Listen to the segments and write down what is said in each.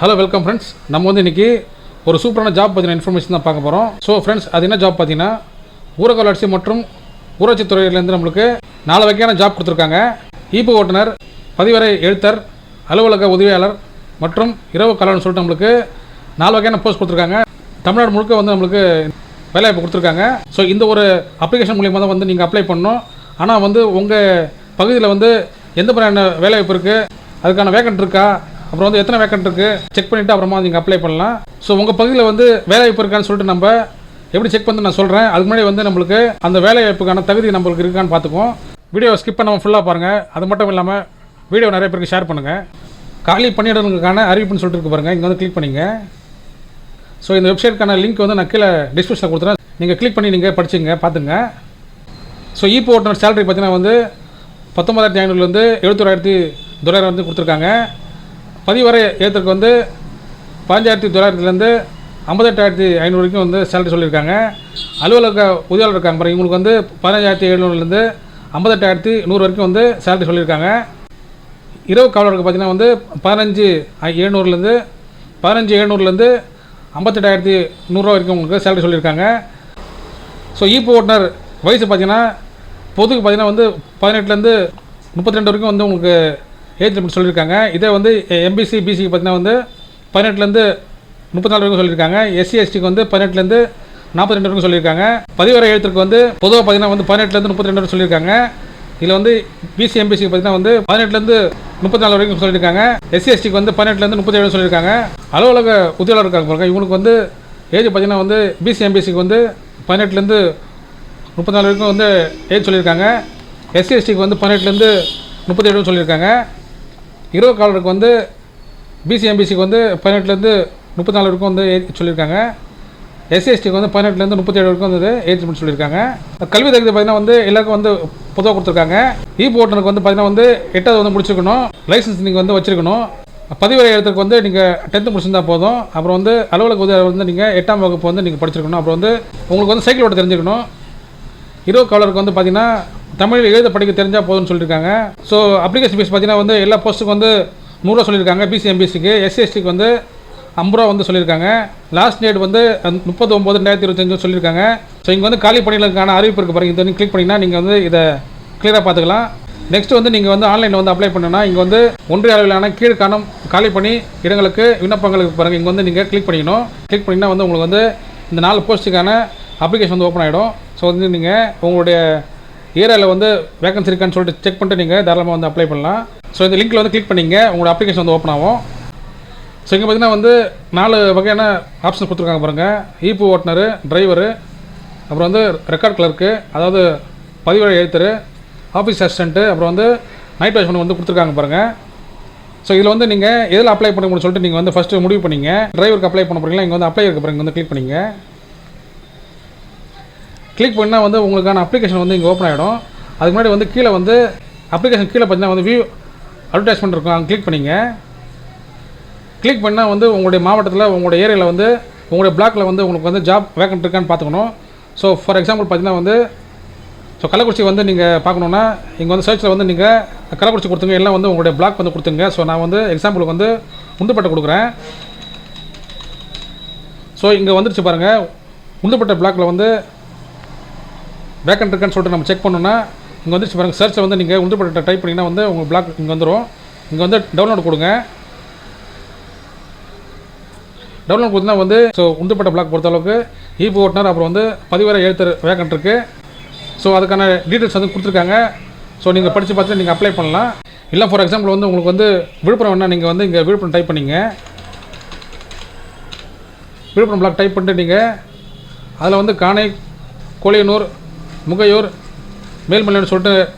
Hello welcome friends. நம்ம வந்து இன்றைக்கி ஒரு சூப்பரான ஜாப் பற்றின இன்ஃபர்மேஷன் தான் பார்க்க போகிறோம். ஸோ ஃப்ரெண்ட்ஸ், அது என்ன ஜாப் பார்த்தீங்கன்னா, ஊரக வளர்ச்சி மற்றும் ஊராட்சி துறையிலேருந்து நம்மளுக்கு 4 வகையான ஜாப் கொடுத்துருக்காங்க. ஈப்பு ஓட்டுநர், பதிவறை எழுத்தர், அலுவலக உதவியாளர் மற்றும் இரவு கலர்னு சொல்லிட்டு நம்மளுக்கு 4 வகையான போஸ்ட் கொடுத்துருக்காங்க. தமிழ்நாடு முழுக்க வந்து நம்மளுக்கு வேலைவாய்ப்பு கொடுத்துருக்காங்க. ஸோ இந்த ஒரு அப்ளிகேஷன் மூலியமாக தான் வந்து நீங்கள் அப்ளை பண்ணணும். ஆனால் வந்து உங்கள் பகுதியில் வந்து எந்த மாதிரியான வேலைவாய்ப்பு இருக்குது, அதுக்கான வேக்கன்ட் இருக்கா, அப்புறம் வந்து எத்தனை வேக்கன்ட் இருக்குது செக் பண்ணிவிட்டு அப்புறமா நீங்கள் அப்ளை பண்ணலாம். ஸோ உங்கள் பகுதியில் வந்து வேலைவாய்ப்பு இருக்கான்னு சொல்லிட்டு நம்ம எப்படி செக் பண்ணி நான் சொல்கிறேன். அதுக்கு முன்னாடி வந்து நம்மளுக்கு அந்த வேலைவாய்ப்புக்கான தகுதி நம்மளுக்கு இருக்கான்னு பார்த்துக்குவோம். வீடியோ ஸ்கிப் பண்ணாமல் ஃபுல்லாக பாருங்கள். அது மட்டும் இல்லாமல் வீடியோ நிறைய பேருக்கு ஷேர் பண்ணுங்கள். காலி பணியிடங்களுக்கான அறிவிப்புன்னு சொல்லிட்டு இருக்கு பாருங்கள், இங்கே வந்து கிளிக் பண்ணிங்க. ஸோ இந்த வெப்சைட்க்கான லிங்க் வந்து நான் கீழே டிஸ்கிரிப்ஷனில் கொடுத்துறேன். நீங்கள் கிளிக் பண்ணி நீங்கள் படிச்சுங்க, பார்த்துங்க. ஸோ ஈப்பு ஓட்டுநர் சேலரி பார்த்தீங்கன்னா வந்து 19,500 71,900 வந்து கொடுத்துருக்காங்க. பதிவறை எழுத்துக்கு வந்து 15,900 58,500 வரைக்கும் வந்து சேலரி சொல்லியிருக்காங்க. அலுவலக உதவியாளர் இருக்காங்க பாருங்கள், இவங்களுக்கு வந்து 15,700 58,100 வரைக்கும் வந்து சேலரி சொல்லியிருக்காங்க. இரவு காவலருக்கு பார்த்தீங்கன்னா வந்து 15,700 58,100 வரைக்கும் உங்களுக்கு சேலரி சொல்லியிருக்காங்க. ஸோ ஈப்பு ஓட்டுநர் வயசு பார்த்தீங்கன்னா பொதுக்கு பார்த்தீங்கன்னா வந்து 18 32 வரைக்கும் வந்து உங்களுக்கு ஏஜ் லிமிட் சொல்லியிருக்காங்க. இதே வந்து எம்பிசி பிசிக்கு பார்த்தீங்கன்னா வந்து 18 34 வரைக்கும் சொல்லியிருக்காங்க. எஸ்சி எஸ்டிக்கு வந்து 18 42 வரைக்கும் சொல்லியிருக்காங்க. பதிவறை எழுத்துக்கு வந்து பொதுவாக பார்த்தீங்கன்னா வந்து 18 32 வரைக்கும் சொல்லியிருக்காங்க. இதில் வந்து பிசி எம்பிசிக்கு பார்த்தீங்கன்னா வந்து 18 34 வரைக்கும் சொல்லியிருக்காங்க. எஸ்சி எஸ்டிக்கு வந்து 18 37 சொல்லியிருக்காங்க. அலுவலக உதவியாளர் இருக்காங்க பாருங்க, இவங்களுக்கு வந்து ஏஜ் பார்த்தீங்கன்னா வந்து பிசி எம்பிசிக்கு வந்து 18 34 வரைக்கும் வந்து ஏஜ் சொல்லியிருக்காங்க. எஸ்சி எஸ்டிக்கு வந்து 18 37 சொல்லியிருக்காங்க. இரவு காவலருக்கு வந்து பிசி எம்பிசிக்கு வந்து 18 34 வரைக்கும் வந்து ஏஜ் சொல்லியிருக்காங்க. எஸ்சி எஸ்டிக்கு வந்து 18 37 வரைக்கும் வந்து ஏஜ் லிமிட் சொல்லியிருக்காங்க. கல்வி தகுதி பார்த்தீங்கன்னா வந்து எல்லாருக்கும் வந்து பொதுவாக கொடுத்துருக்காங்க. ஈப்பு ஓட்டுநருக்கு வந்து பார்த்தீங்கன்னா வந்து 8வது வந்து முடிச்சிருக்கணும், லைசன்ஸ் நீங்கள் வந்து வச்சிருக்கணும். பதிவறை எழுத்துக்கு வந்து நீங்கள் 10th முடிச்சிருந்தால் போதும். அப்புறம் வந்து அலுவலக உதவியாளர் வந்து நீங்கள் 8ஆம் வகுப்பு வந்து நீங்கள் படிச்சிருக்கணும். அப்புறம் வந்து உங்களுக்கு வந்து சைக்கிள் ஓட்ட தெரிஞ்சுக்கணும். இரவு காவலருக்கு வந்து பார்த்தீங்கன்னா தமிழ் எழுத படிக்க தெரிஞ்சால் போதும்னு சொல்லியிருக்காங்க. ஸோ அப்ளிகேஷன் ஃபீஸ் பார்த்தீங்கன்னா வந்து எல்லா போஸ்ட்டுக்கு வந்து 100 ரூபா சொல்லியிருக்காங்க. பிசி எம்பிசிக்கு, எஸ்சி எஸ்டிக்கு வந்து 50 ரூபா வந்து சொல்லியிருக்காங்க. லாஸ்ட் டேட் வந்து 30/9/2025 சொல்லியிருக்காங்க. ஸோ இங்கே வந்து காலி பணிகளுக்கான அறிவிப்பு இருக்குது பாருங்கள், இது வந்து கிளிக் பண்ணிங்கன்னா நீங்கள் வந்து இதை கிளியராக பார்த்துக்கலாம். நெக்ஸ்ட் வந்து நீங்கள் வந்து ஆன்லைனில் வந்து அப்ளை பண்ணணும்னா இங்கே வந்து ஒன்றிய அளவிலான கீழ்காணும் காலி பணி இடங்களுக்கு விண்ணப்பங்களுக்கு பாருங்கள், இங்கே வந்து நீங்கள் கிளிக் பண்ணிக்கணும். கிளிக் பண்ணிங்கன்னா வந்து உங்களுக்கு வந்து இந்த 4 போஸ்ட்டுக்கான அப்ளிகேஷன் வந்து ஓப்பன் ஆகிடும். ஸோ வந்து நீங்கள் உங்களுடைய ஏரியாவில் வந்து வேகன்சி இருக்கான்னு சொல்லிட்டு செக் பண்ணிட்டு நீங்கள் தாராளமாக வந்து அப்ளை பண்ணலாம். ஸோ இந்த லிங்க்கில் வந்து கிளிக் பண்ணிங்க, உங்களோட அப்ளிகேஷன் வந்து ஓப்பன் ஆகும். ஸோ இங்கே பார்த்தீங்கன்னா வந்து 4 வகையான ஆப்ஷன் கொடுத்துருக்காங்க பாருங்கள். ஈப்பு ஓட்டுநர், டிரைவரு, அப்புறம் வந்து ரெக்கார்ட் கிளர்க்கு, அதாவது பதிவறை எழுத்தர், ஆஃபீஸ் அசிஸ்டண்ட்டு, அப்புறம் வந்து நைட் வாட்ச்மேன் வந்து கொடுத்துருக்காங்க பாருங்கள். ஸோ இதில் வந்து நீங்கள் எதில் அப்ளை பண்ண முடியும்னு சொல்லிட்டு நீங்கள் வந்து ஃபஸ்ட்டு முடிவு பண்ணிங்க. டிரைவருக்கு அப்ளை பண்ண போகிறீங்களா, இங்கே வந்து அப்ளை இருக்க பாருங்க, இங்கே வந்து கிளிக் பண்ணிங்க. கிளிக் பண்ணால் வந்து உங்களுக்கான அப்ளிகேஷன் வந்து இங்கே ஓப்பன் ஆகிடும். அதுக்கு முன்னாடி வந்து கீழே வந்து அப்ளிகேஷன் கீழே பார்த்தீங்கன்னா வந்து வியூ அட்வர்டைஸ்மெண்ட் இருக்கும், அங்கே கிளிக் பண்ணிங்க. கிளிக் பண்ணால் வந்து உங்களுடைய மாவட்டத்தில் உங்களுடைய ஏரியாவில் வந்து உங்களுடைய பிளாக்கில் வந்து உங்களுக்கு வந்து ஜாப் வேக்கன்ட் இருக்கான்னு பார்த்துக்கணும். ஸோ ஃபார் எக்ஸாம்பிள் பார்த்தீங்கன்னா வந்து ஸோ கள்ளக்குறிச்சி வந்து நீங்கள் பார்க்கணுன்னா இங்கே வந்து சர்ச்சில் வந்து நீங்கள் கள்ளக்குறிச்சி கொடுத்துங்க, எல்லாம் வந்து உங்களுடைய பிளாக் வந்து கொடுத்துங்க. ஸோ நான் வந்து எக்ஸாம்பிளுக்கு வந்து உண்டுப்பட்டை கொடுக்குறேன். ஸோ இங்கே வந்துருச்சு பாருங்கள், உண்டுப்பட்டை பிளாக்கில் வந்து வேக்கன்ட் இருக்கான்னு சொல்லிட்டு நம்ம செக் பண்ணோன்னா இங்கே வந்துருச்சு பாருங்கள். சர்ச்சில் வந்து நீங்கள் உண்டுப்பட்டை டைப் பண்ணிங்கன்னா வந்து உங்கள் பிளாக் இங்கே வந்துடும். இங்கே வந்து டவுன்லோட் கொடுங்க. டவுன்லோட் கொடுத்தா வந்து ஸோ உண்டுப்பட்ட பிளாக் பொறுத்தளவுக்கு ஈப்பு ஓட்டுநர், அப்புறம் வந்து பதிவறை எழுத்தர் வேக்கன்ட் இருக்குது. ஸோ அதுக்கான டீட்டெயில்ஸ் வந்து கொடுத்துருக்காங்க. ஸோ நீங்கள் படித்து பார்த்து நீங்கள் அப்ளை பண்ணலாம். இல்லை ஃபார் எக்ஸாம்பிள் வந்து உங்களுக்கு வந்து விழுப்புரம் வேணால் நீங்கள் வந்து இங்கே விழுப்புரம் டைப் பண்ணிங்க. விழுப்புரம் பிளாக் டைப் பண்ணிட்டு நீங்கள் அதில் வந்து காணை, கோழியனூர், முகையூர், மேல்மலைன்னு சொல்லிட்டு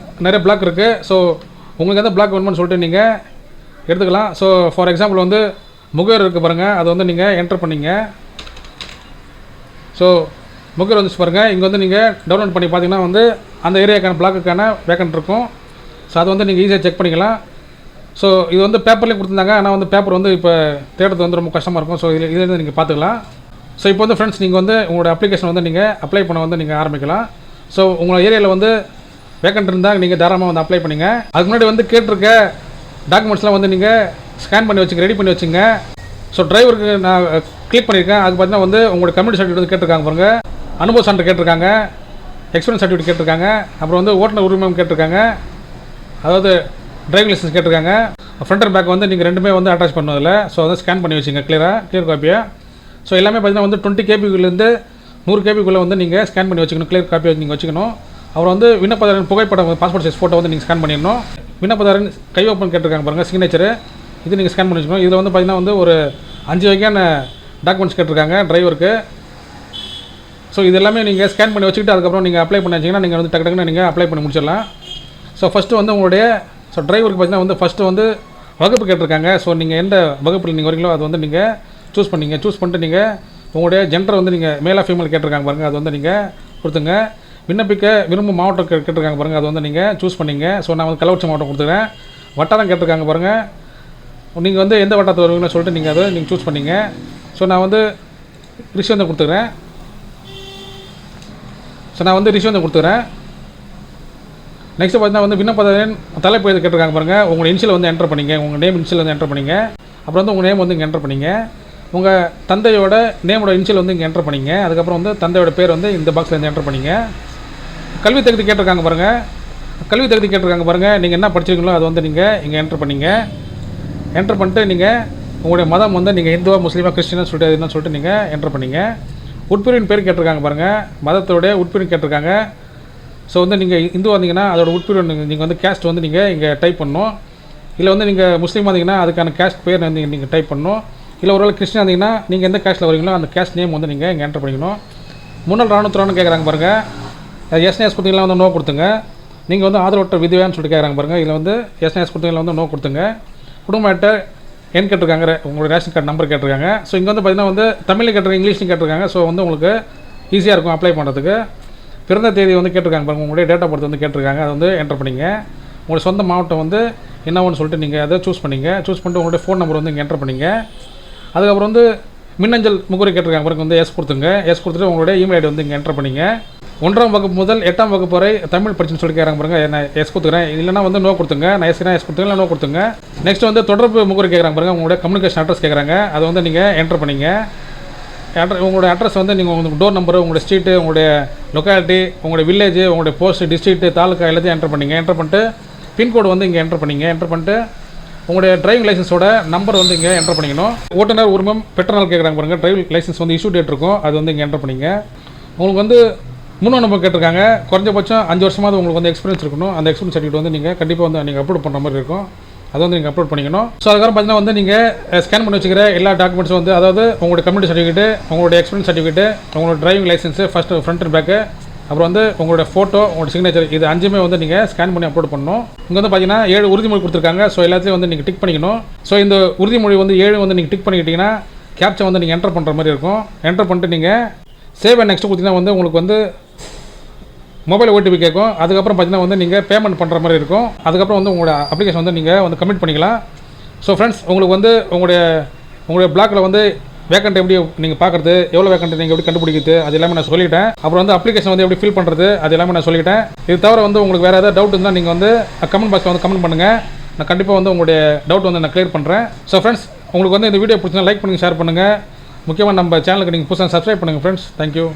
நிறைய பிளாக் இருக்குது. ஸோ உங்களுக்கு எந்த பிளாக் வேணும்னு சொல்லிட்டு நீங்கள் எடுத்துக்கலாம். ஸோ ஃபார் எக்ஸாம்பிள் வந்து முகையூர் இருக்குது பாருங்கள், அதை வந்து நீங்கள் என்டர் பண்ணிங்க. ஸோ முகையூர் வந்துச்சு பாருங்கள். இங்கே வந்து நீங்கள் டவுன்லோட் பண்ணி பார்த்தீங்கன்னா வந்து அந்த ஏரியாக்கான பிளாக்குக்கான வேக்கன்ட் இருக்கும். ஸோ அது வந்து நீங்கள் ஈஸியாக செக் பண்ணிக்கலாம். ஸோ இது வந்து பேப்பர்லேயும் கொடுத்துருந்தாங்க, ஆனால் வந்து பேப்பர் வந்து இப்போ தேடுறது வந்து ரொம்ப கஷ்டமாக இருக்கும். ஸோ இதில் இதில் நீங்கள் பார்த்துக்கலாம். ஸோ இப்போ வந்து ஃப்ரெண்ட்ஸ், நீங்கள் வந்து உங்களோட அப்ளிகேஷன் வந்து நீங்கள் அப்ளை பண்ண வந்து நீங்கள் ஆரம்பிக்கலாம். ஸோ உங்கள் ஏரியாவில் வந்து வேக்கன்ட் இருந்தால் நீங்கள் தாராளமாக வந்து அப்ளை பண்ணிங்க. அதுக்கு முன்னாடி வந்து கேட்டிருக்க டாக்குமெண்ட்ஸ்லாம் வந்து நீங்கள் ஸ்கேன் பண்ணி வச்சுங்க, ரெடி பண்ணி வச்சுங்க. ஸோ டிரைவருக்கு நான் கிளிக் பண்ணியிருக்கேன். அது பார்த்தீங்கன்னா வந்து உங்களுடைய கம்யூனிட்டி சர்டிஃபிகேட் கேட்டிருக்காங்க பாருங்கள், அனுபவ சான்று கேட்டிருக்காங்க, எக்ஸ்பீரியன்ஸ் சர்டிஃபிகேட் கேட்டிருக்காங்க, அப்புறம் வந்து ஓட்டுநர் உரிமம் கேட்டிருக்காங்க, அதாவது டிரைவிங் லைசன்ஸ் கேட்டிருக்காங்க. ஃப்ரண்ட் அண்ட் பேக் வந்து நீங்கள் ரெண்டுமே வந்து அட்டாச் பண்ணதில்ல. ஸோ வந்து ஸ்கேன் பண்ணி வச்சுங்க கிளியர் காப்பியாக. ஸோ எல்லாமே பார்த்தீங்கன்னா வந்து 20 கேபிக்குள்ளேருந்து 100 கேபிக்குள்ளே வந்து நீங்கள் ஸ்கேன் பண்ணி வச்சுக்கணும், கிளியர் காப்பியாக நீங்கள் வச்சுக்கணும். அப்புறம் வந்து விண்ணப்பதாரன் புகைப்படம் பாஸ்போர்ட் சைஸ் ஃபோட்டோ வந்து நீங்கள் ஸ்கேன் பண்ணிடணும். விண்ணப்பதாரன் கையொப்பம் கேட்டிருக்காங்க பாருங்கள், சிக்னேச்சரு, இது நீங்கள் ஸ்கேன் பண்ணி வச்சுக்கணும். இதில் வந்து பார்த்தீங்கன்னா வந்து ஒரு 5 வகையான டாக்குமெண்ட்ஸ் கேட்டிருக்காங்க டிரைவருக்கு. ஸோ இது எல்லாமே நீங்கள் ஸ்கேன் பண்ணி வச்சுக்கிட்டு அதுக்கப்புறம் நீங்கள் அப்ளை பண்ணி வச்சிங்கன்னா நீங்கள் வந்து டக்குன்னு நீங்கள் அப்ளை பண்ணி முடிச்சிடலாம். ஸோ ஃபஸ்ட்டு வந்து உங்களுடைய டிரைவருக்கு பார்த்தீங்கன்னா வந்து ஃபஸ்ட்டு வந்து வகுப்பு கேட்டிருக்காங்க. ஸோ நீங்கள் எந்த வகுப்பில் நீங்கள் வரீங்களோ அது வந்து நீங்கள் சூஸ் பண்ணிட்டு நீங்கள் உங்களுடைய ஜெண்டர் வந்து நீங்கள் மேலாக ஃபீமேல் கேட்டிருக்காங்க பாருங்கள், அது வந்து நீங்கள் கொடுத்துங்க. விண்ணப்பிக்க விரும்பும் மாவட்டம் கேட்டிருக்காங்க பாருங்கள், அது வந்து நீங்கள் சூஸ் பண்ணிங்க. ஸோ நான் வந்து கள்ளக்குறிச்சி மாவட்டம் கொடுத்துக்கிறேன். வட்டாரம் கேட்டிருக்காங்க பாருங்கள், நீங்கள் வந்து எந்த வட்டாரத்தில் வருவீங்கன்னு சொல்லிட்டு நீங்கள் அதை நீங்கள் சூஸ் பண்ணிங்க. ஸோ நான் வந்து ரிஷிவந்தம் கொடுத்துக்கிறேன். நெக்ஸ்ட்டு பார்த்தீங்கன்னா வந்து விண்ணப்பதாரன் தலைப்பு எது கேட்டிருக்காங்க பாருங்கள், உங்கள் இன்ஷியல் வந்து என்டர் பண்ணிங்க, உங்கள் நேம் இன்ஷியல் வந்து என்டர் பண்ணிங்க. அப்புறம் வந்து உங்கள் நேம் வந்து இங்கே என்டர் பண்ணிங்க. உங்கள் தந்தையோட நேமோட இன்ஷியல் வந்து இங்கே என்டர் பண்ணிங்க. அதுக்கப்புறம் வந்து தந்தையோட பேர் வந்து இந்த பாக்ஸில் வந்து என்டர் பண்ணிங்க. கல்வி தகுதி கேட்டிருக்காங்க பாருங்கள், நீங்கள் என்ன படிச்சிருக்கீங்களோ அது வந்து நீங்கள் இங்கே என்டர் பண்ணிங்க. என்டர் பண்ணிட்டு நீங்கள் உங்களுடைய மதம் வந்து நீங்கள் இந்துவா முஸ்லீமா கிறிஸ்டினா சொல்லிட்டு என்னன்னு சொல்லிட்டு நீங்கள் என்டர் பண்ணிங்க. உட்பிரிவின் பேர் கேட்டிருக்காங்க பாருங்கள், மதத்தோடைய உட்பிரிவு கேட்டிருக்காங்க. ஸோ வந்து நீங்கள் இந்து வந்தீங்கன்னா அதோட உட்பிரிவு நீங்கள் வந்து கேஸ்ட் வந்து நீங்கள் இங்கே டைப் பண்ணணும். இல்லை வந்து நீங்கள் முஸ்லீம் வந்தீங்கன்னா அதுக்கான கேஸ்ட் பேர் வந்து நீங்கள் டைப் பண்ணணும். இல்லை ஒரு வேளை கிறிஸ்டின் வந்தீங்கன்னா நீங்கள் எந்த கேஸ்ட்டில் வரீங்களோ அந்த கேஸ்ட் நேம் வந்து நீங்கள் இங்கே என்டர் பண்ணிக்கணும். முன்னாள் ராணுவத்துறான்னு கேட்குறாங்க பாருங்கள், எஸ்எஸ் கொடுத்தீங்களா வந்து நோ கொடுத்துங்க. நீங்கள் வந்து ஆதரவற்ற விதவையான்னு சொல்லிட்டு கேட்குறாங்க பாருங்கள், இதில் வந்து எஸ்எஸ் கொடுத்தீங்களா வந்து நோ கொடுத்துங்க. குடும்ப அட்டை என் கேட்டிருக்காங்க, உங்களோட ரேஷன் கார்டு நம்பர் கேட்டிருக்காங்க. ஸோ இங்கே வந்து பார்த்தீங்கன்னா வந்து தமிழில் கேட்டிருக்காங்க, இங்கிலீஷ்லையும் கேட்டிருக்காங்க. ஸோ வந்து உங்களுக்கு ஈஸியாக இருக்கும் அப்ளை பண்ணுறதுக்கு. பிறந்த தேதி வந்து கேட்டிருக்காங்க பாருங்கள், உங்களுடைய டேட் ஆஃப் பர்த் வந்து கேட்டிருக்காங்க, அதை வந்து என்டர் பண்ணிங்க. உங்களுடைய சொந்த மாவட்டம் வந்து என்னன்னு சொல்லிட்டு நீங்கள் அதை சூஸ் பண்ணிட்டு உங்களுடைய ஃபோன் நம்பர் வந்து இங்கே என்டர் பண்ணிங்க. அதுக்கப்புறம் வந்து மின்னஞ்சல் முகவரி கேட்டிருக்காங்க பாருங்கள், வந்து எஸ் கொடுத்துட்டு உங்களுடைய இமெயில் ஐடி வந்து இங்கே என்டர் பண்ணிங்க. 1ஆம் வகுப்பு முதல் 8ஆம் வகுப்பு வரை தமிழ் படிச்சுன்னு சொல்லி கேட்குறாங்க பாருங்கள், நான் எஸ் கொடுத்துக்கிறேன். இல்லைனா வந்து நோ கொடுத்துங்க. நான் எஸ் கொடுத்துங்க, இல்லை நோ கொடுத்துங்க. நெக்ஸ்ட் வந்து தொடர்பு முகவரி கேட்குறாங்க பாருங்கள், உங்களுடைய கம்யூனிகேஷன் அட்ரஸ் கேட்குறாங்க, அதை வந்து நீங்கள் என்டர் பண்ணிங்க. உங்களுடைய அட்ரஸ் வந்து நீங்கள் உங்களுக்கு டோர் நம்பரு, உங்களுடைய ஸ்ட்ரீட்டு, உங்களுடைய லொக்காலிட்டி, உங்களுடைய வில்லேஜ், உங்களுடைய போஸ்ட், டிஸ்ட்ரிக்ட், தாலுக்கா எல்லாத்தையும் என்டர் பண்ணிங்க. என்டர் பண்ணிட்டு பின்கோடு வந்து இங்கே என்டர் பண்ணிட்டு உங்களுடைய டிரைவிங் லைசன்ஸோட நம்பர் வந்து இங்கே என்டர் பண்ணிக்கணும். ஓட்டுநர் உரிமம் பெற்றநாள் கேட்குறாங்க பாருங்கள், டிரைவிங் லைசன்ஸ் வந்து இஷ்யூ டேட் இருக்கும், அது வந்து இங்கே என்டர் பண்ணிங்க. உங்களுக்கு வந்து 3 நம்பர் கேட்டிருக்காங்க, குறைஞ்சபட்சம் 5 வருஷமாவது உங்களுக்கு வந்து எக்ஸ்பீரியன்ஸ் இருக்கணும். அந்த எக்ஸ்பீரியன்ஸ் சர்டிஃபிகேட் வந்து நீங்கள் கண்டிப்பாக வந்து நீங்கள் அப்லோட் பண்ணுற மாதிரி இருக்கும், அதை வந்து நீங்கள் அப்லோட் பண்ணிக்கணும். ஸோ அதுக்கப்புறம் பார்த்தீங்கன்னா வந்து நீங்கள் ஸ்கேன் பண்ணி வச்சுக்கிற எல்லா டாக்குமெண்ட்ஸும் வந்து, அதாவது உங்களுடைய கம்யூனிட்டி சர்டிஃபிகேட்டு, உங்களுடைய எக்ஸ்பீரியன்ஸ் சர்டிஃபிகேட்டு, உங்களோட driving licence first front and back, அப்புறம் வந்து உங்களோட ஃபோட்டோ, உங்களோட சிக்னேச்சர், இது 5மே வந்து நீங்கள் ஸ்கேன் பண்ணி அப்லோட் பண்ணணும். இங்கே வந்து பார்த்தீங்கன்னா 7 உறுதிமொழி கொடுத்துருக்காங்க. ஸோ எல்லாத்தையும் வந்து நீங்கள் டிக் பண்ணிக்கணும். ஸோ இந்த உறுதிமொழி வந்து 7 வந்து நீங்கள் டிக் பண்ணிக்கிட்டீங்கன்னா கேப்ச்சா வந்து நீங்கள் என்டர் பண்ணுற மாதிரி இருக்கும். என்டர் பண்ணிட்டு நீங்கள் சேவ் அண்ட் நெக்ஸ்ட் கொடுத்தீங்கன்னா வந்து உங்களுக்கு வந்து மொபைல் ஓடிபி கேட்கும். அதுக்கப்புறம் பார்த்தீங்கன்னா வந்து நீங்கள் பேமெண்ட் பண்ணுற மாதிரி இருக்கும். அதுக்கப்புறம் வந்து உங்களோட அப்ளிகேஷன் வந்து நீங்கள் வந்து கம்ப்ளீட் பண்ணிக்கலாம். ஸோ ஃப்ரெண்ட்ஸ், உங்களுக்கு வந்து உங்களுடைய பிளாக்கில் வந்து வேக்கண்ட் எப்படி நீங்கள் பார்க்குறது, எவ்வளோ வேக்கண்ட் நீங்கள் எப்படி கண்டுபிடிக்கிறது, அது எல்லாமே நான் சொல்லிட்டேன். அப்புறம் வந்து அப்ளிகேஷன் வந்து எப்படி ஃபில் பண்ணுறது, அது எல்லாமே நான் சொல்லிட்டேன். இது தவிர வந்து உங்களுக்கு வேறு ஏதாவது டவுட் இருந்தால் நீங்கள் வந்து கமெண்ட் பாக்ஸில் வந்து கமெண்ட் பண்ணுங்கள். நான் கண்டிப்பாக வந்து உங்களுடைய டவுட் வந்து நான் கிளியர் பண்ணுறேன். ஸோ ஃப்ரெண்ட்ஸ், உங்களுக்கு வந்து இந்த வீடியோ பிடிச்சினா லைக் பண்ணுங்கள், ஷேர் பண்ணுங்கள். முக்கியமாக நம்ம சேனலுக்கு நீங்கள் புதுசாக சப்ஸ்கிரைப் பண்ணுங்கள் ஃப்ரெண்ட்ஸ். தேங்க்யூ.